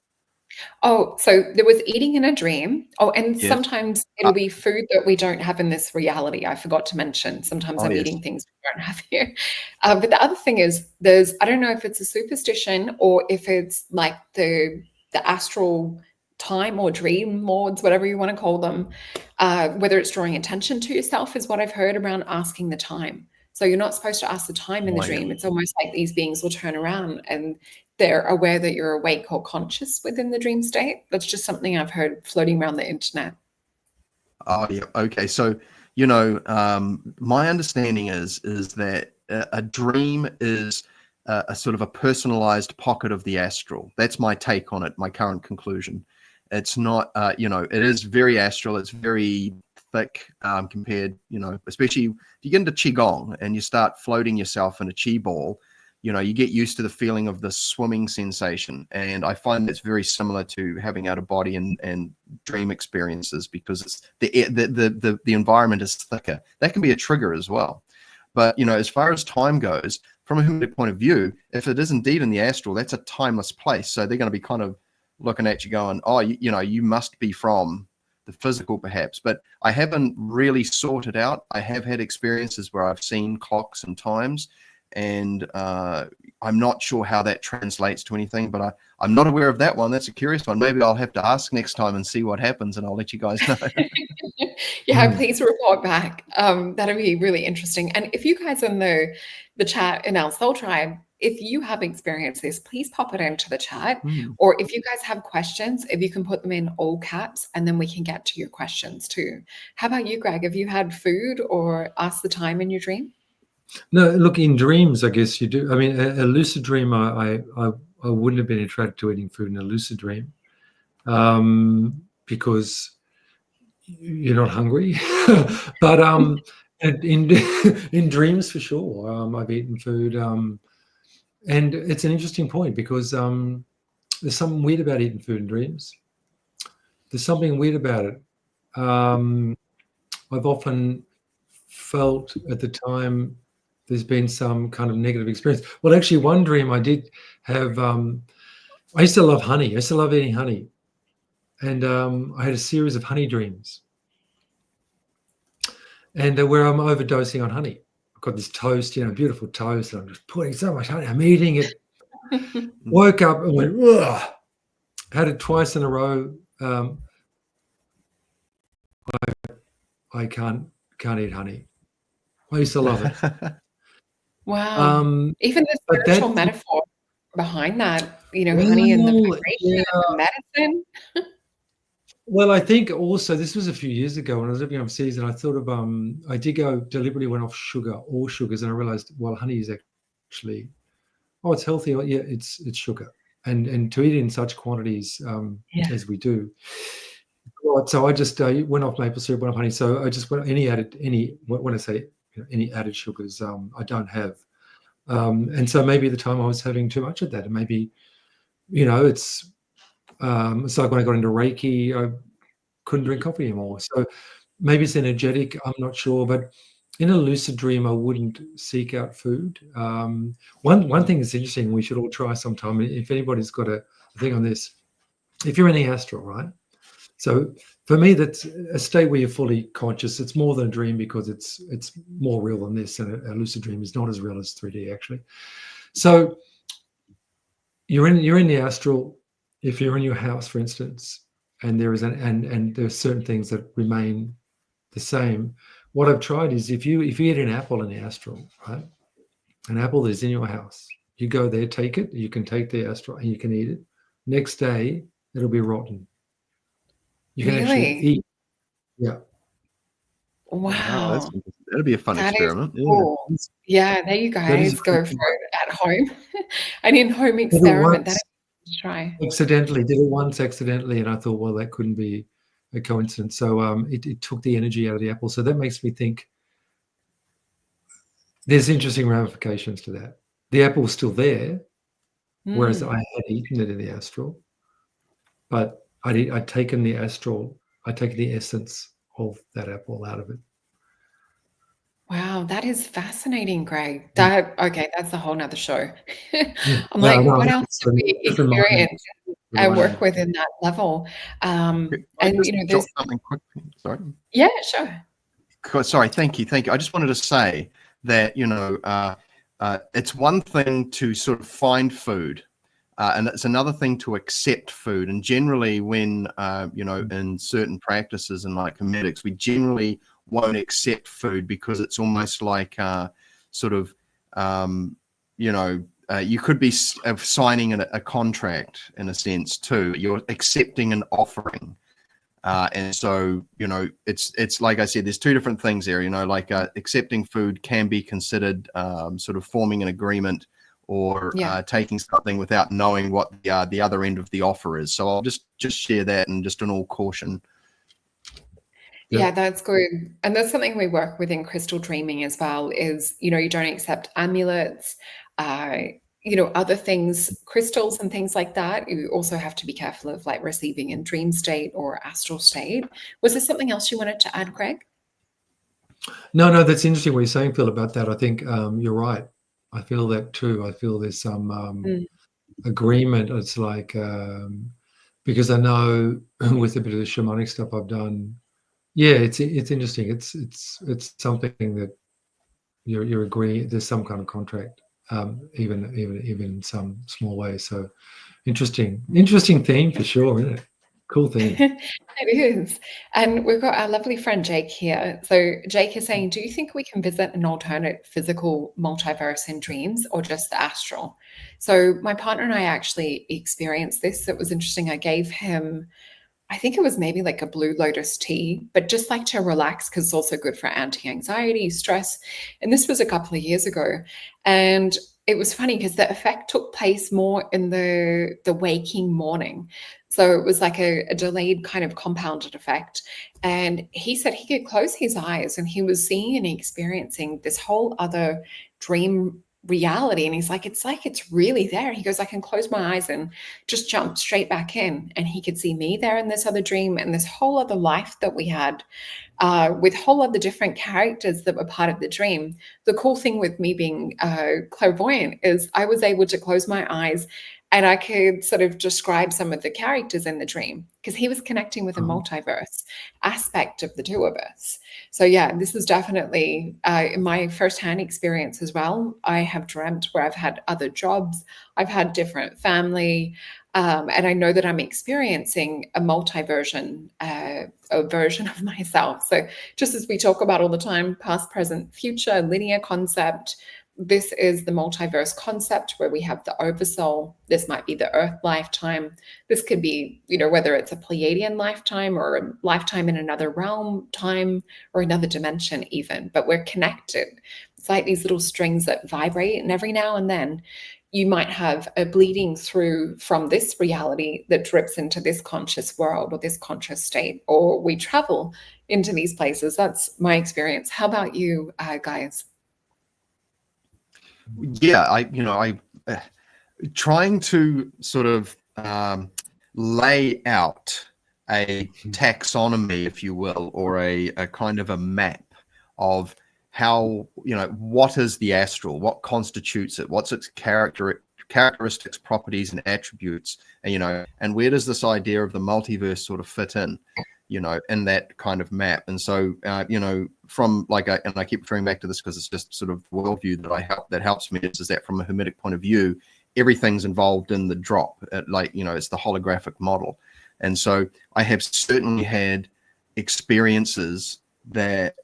S1: Oh, so there was eating in a dream. Oh, and
S2: Yes.
S1: sometimes it'll be food that we don't have in this reality. I forgot to mention. Sometimes
S2: Oh,
S1: I'm
S2: yes.
S1: eating things we don't have here. But the other thing is, I don't know if it's a superstition or if it's like the astral time or dream lords, whatever you want to call them, whether it's drawing attention to yourself is what I've heard around asking the time. So you're not supposed to ask the time in the
S2: Oh, yeah.
S1: dream. It's almost like these beings will turn around and they're aware that you're awake or conscious within the dream state. That's just something I've heard floating around the internet.
S2: Oh, yeah. Okay. So, you know, my understanding is that a dream is a sort of a personalized pocket of the astral. That's my take on it, my current conclusion. It's not, you know, it is very astral. It's very thick compared, you know, especially if you get into Qigong and you start floating yourself in a Qi ball, you know, you get used to the feeling of the swimming sensation. And I find it's very similar to having out of body and dream experiences because it's the environment is thicker. That can be a trigger as well. But, you know, as far as time goes, from a human point of view, if it is indeed in the astral, that's a timeless place. So they're going to be kind of looking at you going, oh, you know, you must be from the physical perhaps. But I haven't really sorted out. I have had experiences where I've seen clocks and times, and I'm not sure how that translates to anything, but I'm not aware of that one. That's a curious one. Maybe I'll have to ask next time and see what happens, and I'll let you guys know.
S1: Yeah, please report back. That'd be really interesting. And if you guys in the chat in our Soul Tribe, if you have experienced this, please pop it into the chat. Or if you guys have questions, if you can put them in all caps, and then we can get to your questions too. How about you, Greg? Have you had food or asked the time in your dream?
S3: No, look, in dreams, I guess you do. I mean, a lucid dream, I wouldn't have been attracted to eating food in a lucid dream because you're not hungry. But in dreams, for sure, I've eaten food. And it's an interesting point because there's something weird about eating food in dreams. There's something weird about it. I've often felt at the time there's been some kind of negative experience. Well, actually, one dream I did have, I used to love honey. I used to love eating honey. And I had a series of honey dreams. And where I'm overdosing on honey. I've got this toast, you know, beautiful toast, and I'm just putting so much honey. I'm eating it. Woke up and went, ugh. Had it twice in a row. I can't eat honey. I used to love it.
S1: Wow. Even the spiritual metaphor behind that, you know, honey and the vibration and the medicine.
S3: Well, I think also this was a few years ago when I was living overseas, and I thought of I did go deliberately went off sugar, all sugars, and I realized, well, honey is actually, oh, it's healthy. Yeah, it's sugar, and to eat it in such quantities as we do. Right, so I just went off maple syrup, went off honey. So I just went when I say any added sugars, I don't have. And so maybe at the time I was having too much of that, and maybe, you know, it's like when I got into Reiki, I couldn't drink coffee anymore. So maybe it's energetic. I'm not sure, but in a lucid dream, I wouldn't seek out food. One thing that's interesting, we should all try sometime. If anybody's got a thing on this, if you're in the astral, right? So for me, that's a state where you're fully conscious. It's more than a dream because it's more real than this, and a lucid dream is not as real as 3D actually. So you're in the astral. If you're in your house, for instance, and there is and there are certain things that remain the same. What I've tried is if you eat an apple in the astral, right? An apple is in your house. You go there, take it. You can take the astral and you can eat it. Next day, it'll be rotten. You can actually eat. Yeah.
S1: Wow.
S2: That'll be a fun experiment.
S1: Cool. Yeah, there you guys go for it at home. An in-home experiment. That is to try.
S3: Accidentally, did it once accidentally, and I thought, well, that couldn't be a coincidence. So it took the energy out of the apple. So that makes me think there's interesting ramifications to that. The apple's still there, whereas I had eaten it in the astral, but I'd taken the astral, I'd taken the essence of that apple out of it.
S1: Wow, that is fascinating, Greg. Okay, that's a whole nother show. I'm
S3: No,
S1: like,
S3: no,
S1: what else do we
S3: different mind.
S1: experience and work with in that level?
S2: Can I
S1: And
S2: just
S1: you know,
S2: drop
S1: there's
S2: something quick? Sorry.
S1: yeah, sure.
S2: Sorry, thank you. I just wanted to say that, it's one thing to sort of find food, and it's another thing to accept food. And generally when, in certain practices and like hermetics, we generally won't accept food because it's almost like you could be signing a contract in a sense too. You're accepting an offering. And so, it's like I said, there's two different things there, accepting food can be considered sort of forming an agreement or taking something without knowing what the other end of the offer is. So I'll just share that, and just an all caution.
S1: Yeah, that's good. And that's something we work with in crystal dreaming as well is, you don't accept amulets, other things, crystals and things like that. You also have to be careful of like receiving in dream state or astral state. Was there something else you wanted to add, Greg?
S3: No, that's interesting what you're saying, Phil, about that. I think you're right. I feel that too. I feel there's some agreement. It's like, because I know with a bit of the shamanic stuff I've done, yeah, it's interesting. It's something that you're agreeing. There's some kind of contract, even in some small way. So interesting theme for sure, isn't it? Cool theme.
S1: It is. And we've got our lovely friend Jake here. So Jake is saying, do you think we can visit an alternate physical multiverse in dreams or just the astral? So my partner and I actually experienced this. It was interesting. I gave him, I think it was maybe like a blue lotus tea, but just like to relax because it's also good for anti-anxiety, stress. And this was a couple of years ago. And it was funny because the effect took place more in the waking morning. So it was like a delayed kind of compounded effect. And he said he could close his eyes and he was seeing and experiencing this whole other dream reality. And he's like it's really there. He goes, I can close my eyes and just jump straight back in. And he could see me there in this other dream and this whole other life that we had with whole other different characters that were part of the dream. The cool thing with me being clairvoyant is I was able to close my eyes and I could sort of describe some of the characters in the dream because he was connecting with a multiverse aspect of the two of us. So yeah, this is definitely in my firsthand experience as well. I have dreamt where I've had other jobs, I've had different family, and I know that I'm experiencing a multi-version, a version of myself. So just as we talk about all the time, past, present, future, linear concept, this is the multiverse concept where we have the oversoul. This might be the Earth lifetime. This could be, whether it's a Pleiadian lifetime or a lifetime in another realm time or another dimension even, but we're connected. It's like these little strings that vibrate, and every now and then you might have a bleeding through from this reality that drips into this conscious world or this conscious state, or we travel into these places. That's my experience. How about you guys?
S2: Yeah, I trying to sort of lay out a taxonomy, if you will, or a kind of a map of how, what is the astral, what constitutes it, what's its characteristics, properties, and attributes, and where does this idea of the multiverse sort of fit in, in that kind of map. And so, from and I keep referring back to this because it's just sort of worldview that helps me, is that from a hermetic point of view, everything's involved in the drop. It's the holographic model. And so I have certainly had experiences that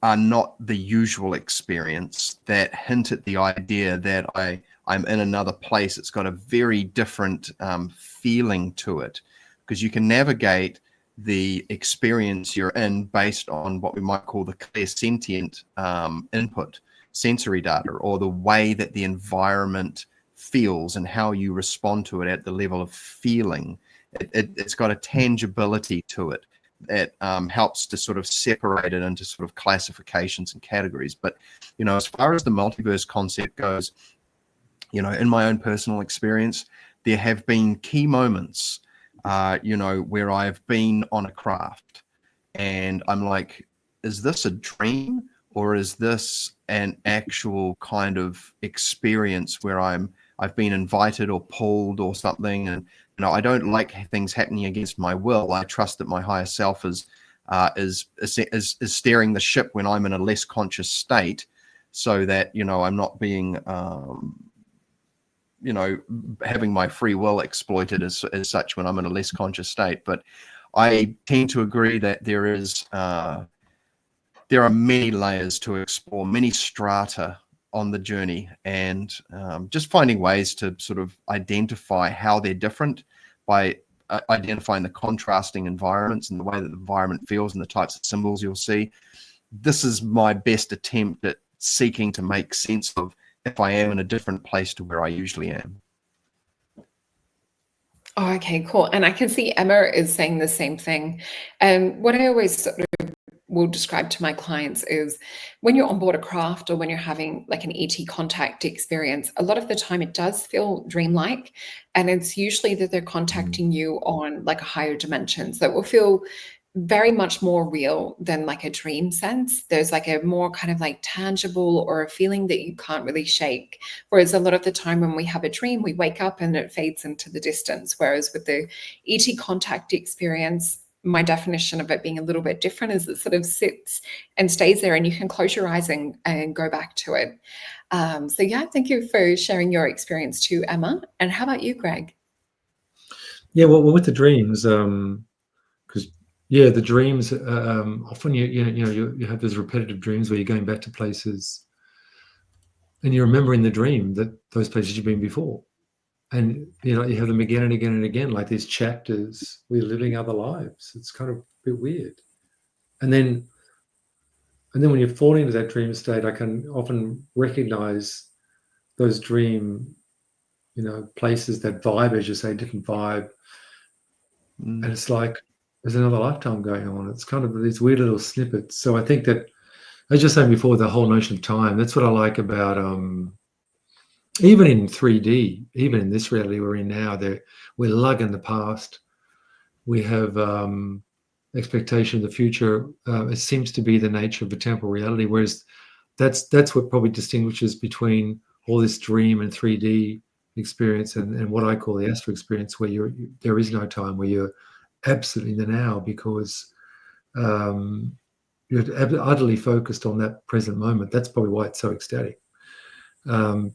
S2: are not the usual experience, that hint at the idea that I'm in another place. It's got a very different feeling to it, because you can navigate the experience you're in based on what we might call the clairsentient input, sensory data, or the way that the environment feels and how you respond to it at the level of feeling. It's got a tangibility to it that helps to sort of separate it into sort of classifications and categories. But, you know, as far as the multiverse concept goes, you know, in my own personal experience, there have been key moments, you know, where I've been on a craft and I'm like, is this a dream or is this an actual kind of experience where I've been invited or pulled or something? And, you know, I don't like things happening against my will. I trust that my higher self is steering the ship when I'm in a less conscious state, so that, you know, I'm not being, you know, having my free will exploited as such when I'm in a less conscious state. But I tend to agree that there are many layers to explore, many strata on the journey, and just finding ways to sort of identify how they're different by identifying the contrasting environments and the way that the environment feels and the types of symbols you'll see. This is my best attempt at seeking to make sense of if I am in a different place to where I usually am.
S1: Oh, okay, cool. And I can see Emma is saying the same thing. And what I always sort of will describe to my clients is when you're on board a craft or when you're having like an ET contact experience, a lot of the time it does feel dreamlike. And it's usually that they're contacting you on like a higher dimension. So it will feel very much more real than like a dream sense. There's like a more kind of like tangible or a feeling that you can't really shake. Whereas a lot of the time when we have a dream, we wake up and it fades into the distance. Whereas with the ET contact experience, my definition of it being a little bit different is it sort of sits and stays there and you can close your eyes and go back to it. So yeah, thank you for sharing your experience too, Emma. And how about you, Greg?
S3: Yeah, well with the dreams, because yeah, the dreams often you have those repetitive dreams where you're going back to places and you remember in the dream that those places you've been before. And you know, you have them again and again and again, like these chapters. We're living other lives. It's kind of a bit weird. And then when you're falling into that dream state, I can often recognize those dream, you know, places, that vibe, as you say, different vibe. And it's like there's another lifetime going on. It's kind of these weird little snippets. So I think that, as you're saying before, the whole notion of time, that's what I like about even in 3D, even in this reality we're in now, we're lugging the past. We have expectation of the future. It seems to be the nature of a temporal reality, whereas that's what probably distinguishes between all this dream and 3D experience and what I call the Astral experience, where there is no time, where you're absolutely in the now, because you're utterly focused on that present moment. That's probably why it's so ecstatic.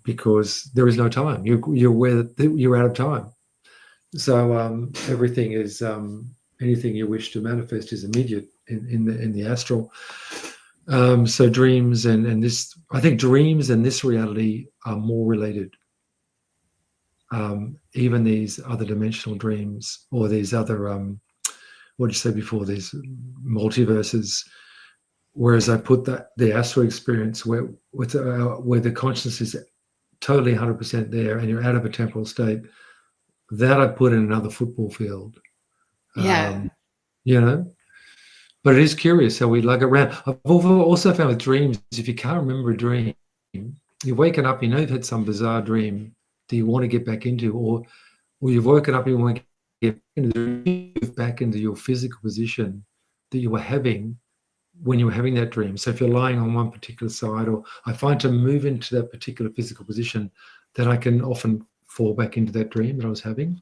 S3: Because there is no time. You're aware that you're out of time. So everything is anything you wish to manifest is immediate in the astral. So dreams and this, I think dreams and this reality are more related. Even these other dimensional dreams or these other what did you say before, these multiverses. Whereas I put the astral experience where the consciousness is totally 100% there and you're out of a temporal state, that I put in another football field.
S1: Yeah.
S3: You know, but it is curious how we lug around. I've also found with dreams, if you can't remember a dream, you're waking up, you know you've had some bizarre dream that you want to get back into, or you've woken up and you want to get back into your physical position that you were having when you were having that dream. So if you're lying on one particular side, or I find to move into that particular physical position, that I can often fall back into that dream that I was having.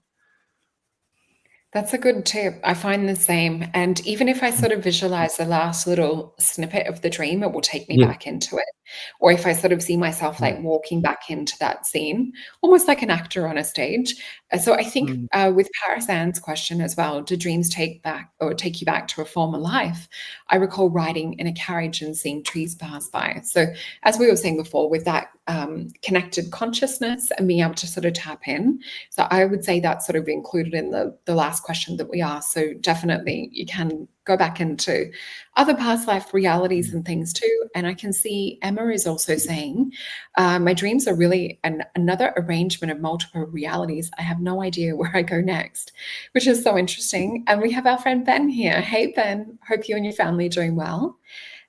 S1: That's a good tip. I find the same. And even if I sort of visualize the last little snippet of the dream, it will take me back into it. Or if I sort of see myself like walking back into that scene, almost like an actor on a stage. So I think with Paris Anne's question as well, do dreams take you back to a former life? I recall riding in a carriage and seeing trees pass by. So as we were saying before, with that connected consciousness and being able to sort of tap in. So I would say that's sort of included in the last last question that we asked. So definitely you can go back into other past life realities and things too. And I can see Emma is also saying, my dreams are really another arrangement of multiple realities. I have no idea where I go next, which is so interesting. And we have our friend Ben here. Hey, Ben, hope you and your family are doing well.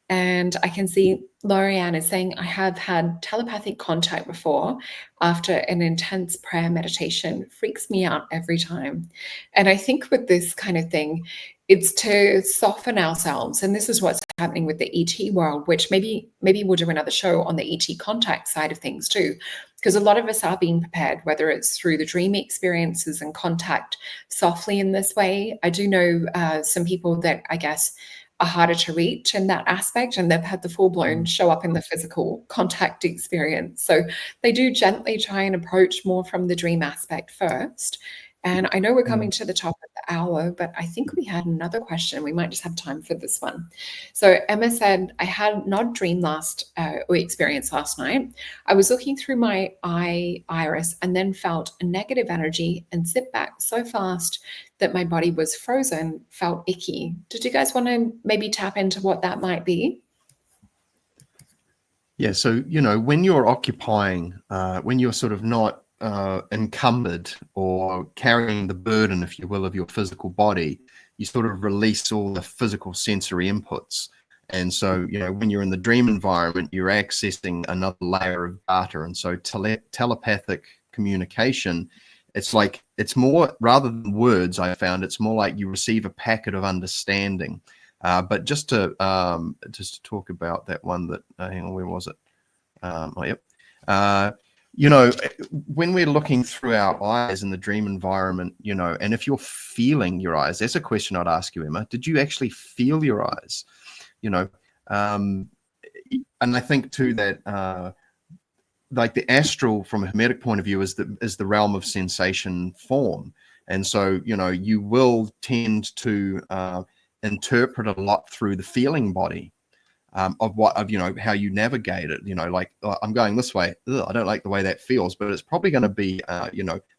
S1: And I can see Lorianne is saying, I have had telepathic contact before after an intense prayer meditation. Freaks me out every time. And I think with this kind of thing, it's to soften ourselves. And this is what's happening with the ET world, which maybe we'll do another show on the ET contact side of things too. Because a lot of us are being prepared, whether it's through the dream experiences and contact softly in this way. I do know some people that I guess are harder to reach in that aspect, and they've had the full-blown show up in the physical contact experience. So they do gently try and approach more from the dream aspect first. And I know we're coming to the top of the hour, but I think we had another question. We might just have time for this one. So Emma said, I had an odd dream experience last night. I was looking through my eye iris and then felt a negative energy and zipped back so fast that my body was frozen, felt icky. Did you guys want to maybe tap into what that might be?
S2: Yeah, so, when you're occupying, when you're sort of not encumbered or carrying the burden, if you will, of your physical body, you sort of release all the physical sensory inputs. And so, when you're in the dream environment, you're accessing another layer of data. And so telepathic communication, it's more, rather than words, I found it's more like you receive a packet of understanding. But just to talk about that one that, hang on, where was it? When we're looking through our eyes in the dream environment, and if you're feeling your eyes, that's a question I'd ask you, Emma. Did you actually feel your eyes? And I think too that like the astral, from a Hermetic point of view, is the realm of sensation form, and so you will tend to interpret a lot through the feeling body. Of how you navigate it, like I'm going this way. Ugh, I don't like the way that feels, but it's probably going to be,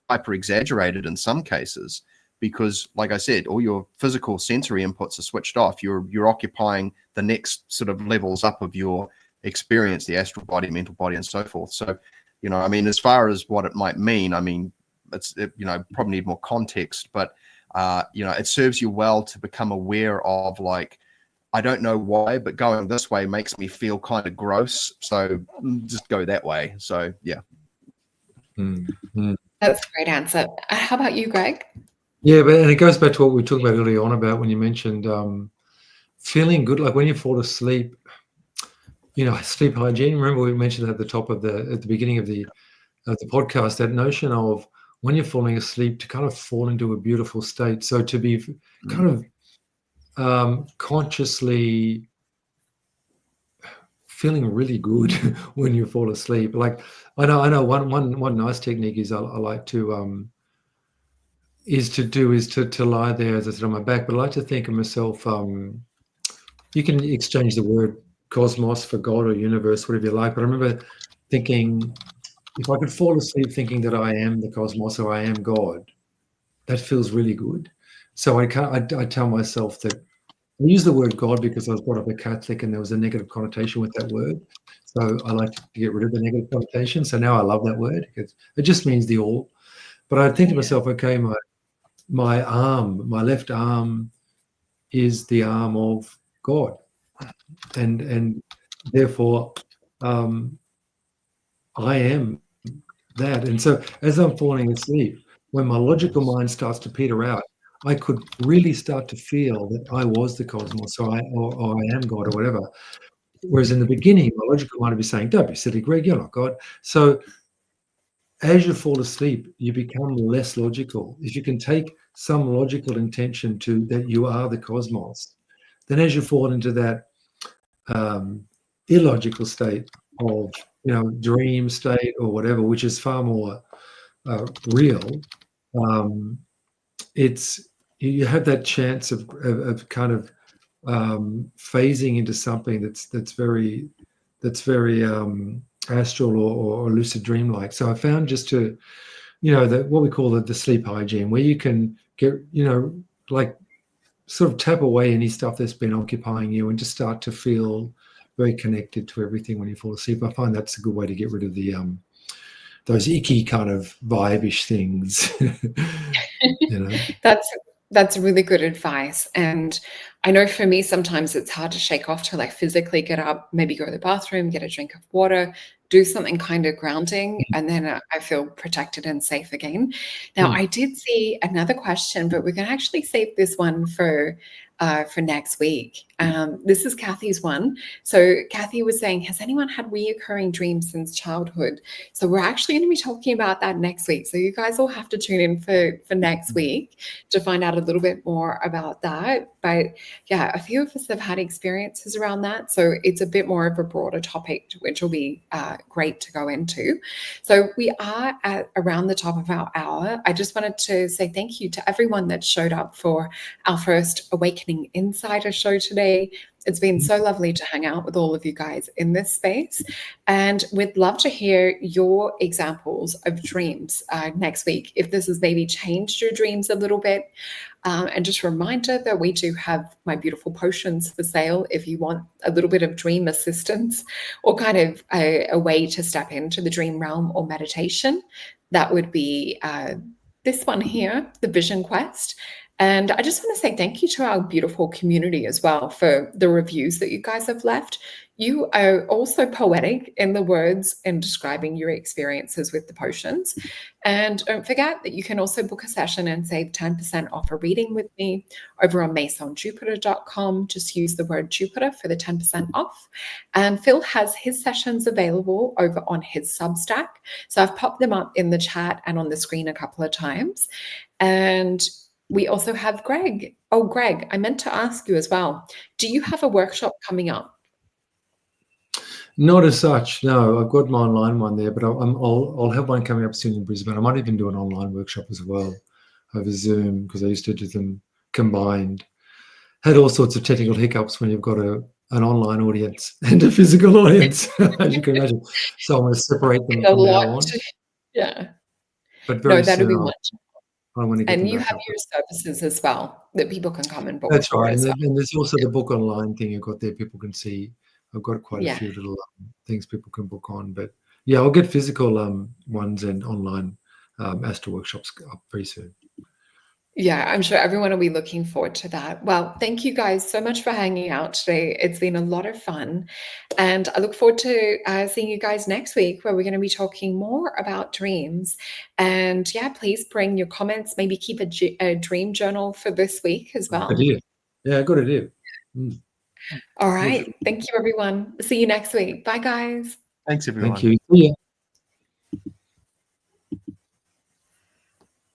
S2: hyper exaggerated in some cases, because, like I said, all your physical sensory inputs are switched off. You're occupying the next sort of levels up of your experience, the astral body, mental body, and so forth. So, as far as what it might mean, it's probably need more context, but it serves you well to become aware of, like, I don't know why, but going this way makes me feel kind of gross. So just go that way. So, yeah.
S1: That's a great answer. How about you, Greg?
S3: Yeah, and it goes back to what we talked about earlier on about when you mentioned feeling good, like when you fall asleep, sleep hygiene. Remember we mentioned at the beginning of the podcast, that notion of when you're falling asleep to kind of fall into a beautiful state. So to be kind of consciously feeling really good when you fall asleep. Like I know one nice technique is I like to to lie there, as I said, on my back, but I like to think of myself, you can exchange the word cosmos for God or universe, whatever you like, but I remember thinking, if I could fall asleep thinking that I am the cosmos or I am God, that feels really good. So I tell myself that I use the word God because I was brought up a Catholic and there was a negative connotation with that word. So I like to get rid of the negative connotation. So now I love that word because it just means the all. But I think to myself, okay, my arm, my left arm is the arm of God. And therefore I am that. And so as I'm falling asleep, when my logical mind starts to peter out, I could really start to feel that I was the cosmos, or I am God, or whatever. Whereas in the beginning, my logical mind would be saying, "Don't be silly, Greg, you're not God." So as you fall asleep, you become less logical. If you can take some logical intention to that you are the cosmos, then as you fall into that illogical state of dream state or whatever, which is far more real, it's you have that chance of kind of phasing into something that's very astral or lucid dream like. So I found just to that what we call the sleep hygiene, where you can get, like sort of tap away any stuff that's been occupying you and just start to feel very connected to everything when you fall asleep. I find that's a good way to get rid of the those icky kind of vibe-ish things.
S1: That's really good advice. And I know for me, sometimes it's hard to shake off to like physically get up, maybe go to the bathroom, get a drink of water, do something kind of grounding, and then I feel protected and safe again. Now, I did see another question, but we're going to actually save this one for next week. This is Kathy's one. So Kathy was saying, has anyone had reoccurring dreams since childhood? So we're actually going to be talking about that next week. So you guys will have to tune in for next week to find out a little bit more about that. But yeah, a few of us have had experiences around that. So it's a bit more of a broader topic, which will be great to go into. So we are at around the top of our hour. I just wanted to say thank you to everyone that showed up for our first Awakening Insider show today. It's been so lovely to hang out with all of you guys in this space, and we'd love to hear your examples of dreams next week, if this has maybe changed your dreams a little bit. And just a reminder that we do have my beautiful potions for sale if you want a little bit of dream assistance or kind of a way to step into the dream realm or meditation. That would be this one here, the Vision Quest. And I just want to say thank you to our beautiful community as well for the reviews that you guys have left. You are also poetic in the words and describing your experiences with the potions. And don't forget that you can also book a session and save 10% off a reading with me over on masonjupiter.com. Just use the word Jupiter for the 10% off. And Phil has his sessions available over on his Substack. So I've popped them up in the chat and on the screen a couple of times. And we also have Greg. Oh, Greg, I meant to ask you as well. Do you have a workshop coming up?
S3: Not as such, no. I've got my online one there, but I'll have one coming up soon in Brisbane. I might even do an online workshop as well over Zoom, because I used to do them combined. Had all sorts of technical hiccups when you've got an online audience and a physical audience, as you can imagine. So I'm going to separate them from now on.
S1: Yeah.
S3: But very
S1: that'll be
S3: soon
S1: wonderful.
S3: I want to get
S1: and
S3: them
S1: you
S3: back
S1: have
S3: up.
S1: your services as well that people can come and book.
S3: That's right.
S1: As well.
S3: And there's also the book online thing you've got there. People can see. I've got quite a few little things people can book on. But yeah, I'll get physical ones and online Astral workshops up very soon.
S1: Yeah, I'm sure everyone will be looking forward to that. Well, thank you guys so much for hanging out today. It's been a lot of fun. And I look forward to seeing you guys next week, where we're going to be talking more about dreams. And yeah, please bring your comments, maybe keep a dream journal for this week as well.
S3: Good idea. Yeah, good idea.
S1: All right. Thank you, everyone. See you next week. Bye, guys.
S2: Thanks, everyone.
S3: Thank you. See ya.